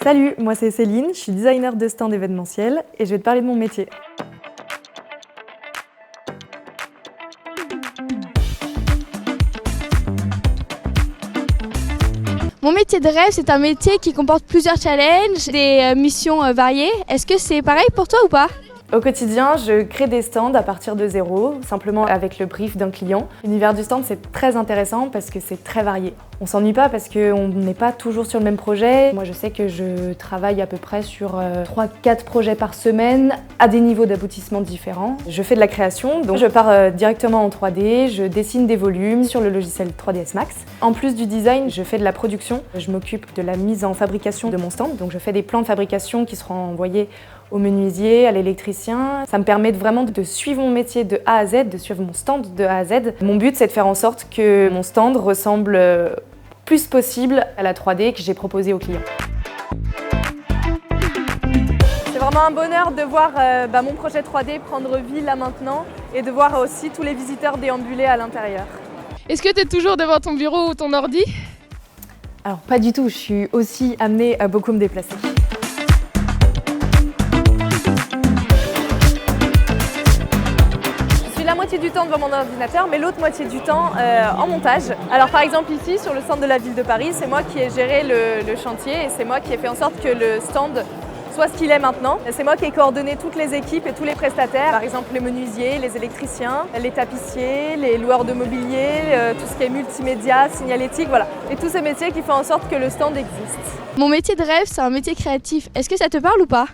Salut, moi c'est Céline, je suis designer de stand événementiel et je vais te parler de mon métier. Mon métier de rêve, c'est un métier qui comporte plusieurs challenges, des missions variées. Est-ce que c'est pareil pour toi ou pas ? Au quotidien, je crée des stands à partir de zéro, simplement avec le brief d'un client. L'univers du stand, c'est très intéressant parce que c'est très varié. On s'ennuie pas parce qu'on n'est pas toujours sur le même projet. Moi, je sais que je travaille à peu près sur 3-4 projets par semaine à des niveaux d'aboutissement différents. Je fais de la création, donc je pars directement en 3D, je dessine des volumes sur le logiciel 3ds Max. En plus du design, je fais de la production. Je m'occupe de la mise en fabrication de mon stand, donc je fais des plans de fabrication qui seront envoyés au menuisier, à l'électricien. Ça me permet vraiment de suivre mon métier de A à Z, de suivre mon stand de A à Z. Mon but, c'est de faire en sorte que mon stand ressemble plus possible à la 3D que j'ai proposée aux clients. C'est vraiment un bonheur de voir mon projet 3D prendre vie là maintenant et de voir aussi tous les visiteurs déambuler à l'intérieur. Est-ce que tu es toujours devant ton bureau ou ton ordi ? Alors pas du tout, je suis aussi amenée à beaucoup me déplacer. La moitié du temps devant mon ordinateur, mais l'autre moitié du temps en montage. Alors par exemple ici, sur le stand de la ville de Paris, c'est moi qui ai géré le chantier et c'est moi qui ai fait en sorte que le stand soit ce qu'il est maintenant. C'est moi qui ai coordonné toutes les équipes et tous les prestataires, par exemple les menuisiers, les électriciens, les tapissiers, les loueurs de mobilier, tout ce qui est multimédia, signalétique, voilà. Et tous ces métiers qui font en sorte que le stand existe. Mon métier de rêve, c'est un métier créatif. Est-ce que ça te parle ou pas ?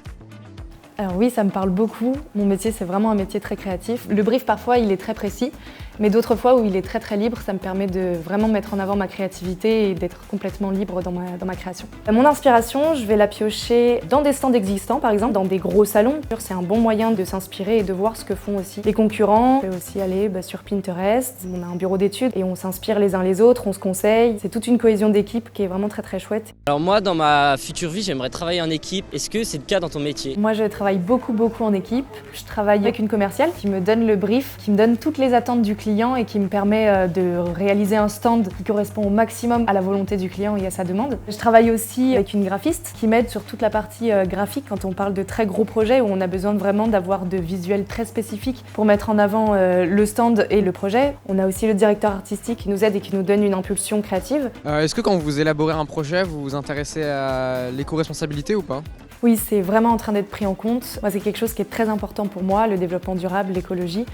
Alors oui, ça me parle beaucoup. Mon métier, c'est vraiment un métier très créatif. Le brief, parfois, il est très précis, mais d'autres fois où il est très libre, ça me permet de vraiment mettre en avant ma créativité et d'être complètement libre dans ma création. Mon inspiration, je vais la piocher dans des stands existants, par exemple, dans des gros salons. C'est un bon moyen de s'inspirer et de voir ce que font aussi les concurrents. On peut aussi aller sur Pinterest. On a un bureau d'études et on s'inspire les uns les autres, on se conseille. C'est toute une cohésion d'équipe qui est vraiment très chouette. Alors moi, dans ma future vie, j'aimerais travailler en équipe. Est-ce que c'est le cas dans ton métier ? Moi, je travaille beaucoup en équipe. Je travaille avec une commerciale qui me donne le brief, qui me donne toutes les attentes du client et qui me permet de réaliser un stand qui correspond au maximum à la volonté du client et à sa demande. Je travaille aussi avec une graphiste qui m'aide sur toute la partie graphique quand on parle de très gros projets où on a besoin vraiment d'avoir de visuels très spécifiques pour mettre en avant le stand et le projet. On a aussi le directeur artistique qui nous aide et qui nous donne une impulsion créative. Est-ce que quand vous élaborez un projet, vous vous intéressez à l'éco-responsabilité ou pas ? Oui, c'est vraiment en train d'être pris en compte. Moi, c'est quelque chose qui est très important pour moi, le développement durable, l'écologie.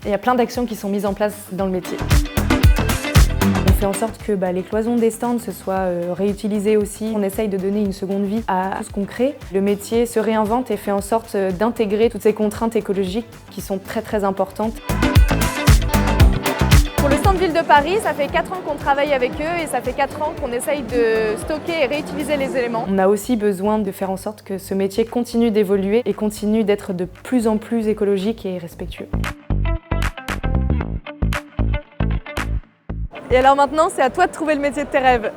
Et il y a plein d'actions qui sont mises en place dans le métier. On fait en sorte que les cloisons des stands se soient réutilisées aussi. On essaye de donner une seconde vie à tout ce qu'on crée. Le métier se réinvente et fait en sorte d'intégrer toutes ces contraintes écologiques qui sont très importantes. Pour le stand Ville de Paris, ça fait 4 ans qu'on travaille avec eux et ça fait 4 ans qu'on essaye de stocker et réutiliser les éléments. On a aussi besoin de faire en sorte que ce métier continue d'évoluer et continue d'être de plus en plus écologique et respectueux. Et alors maintenant, c'est à toi de trouver le métier de tes rêves.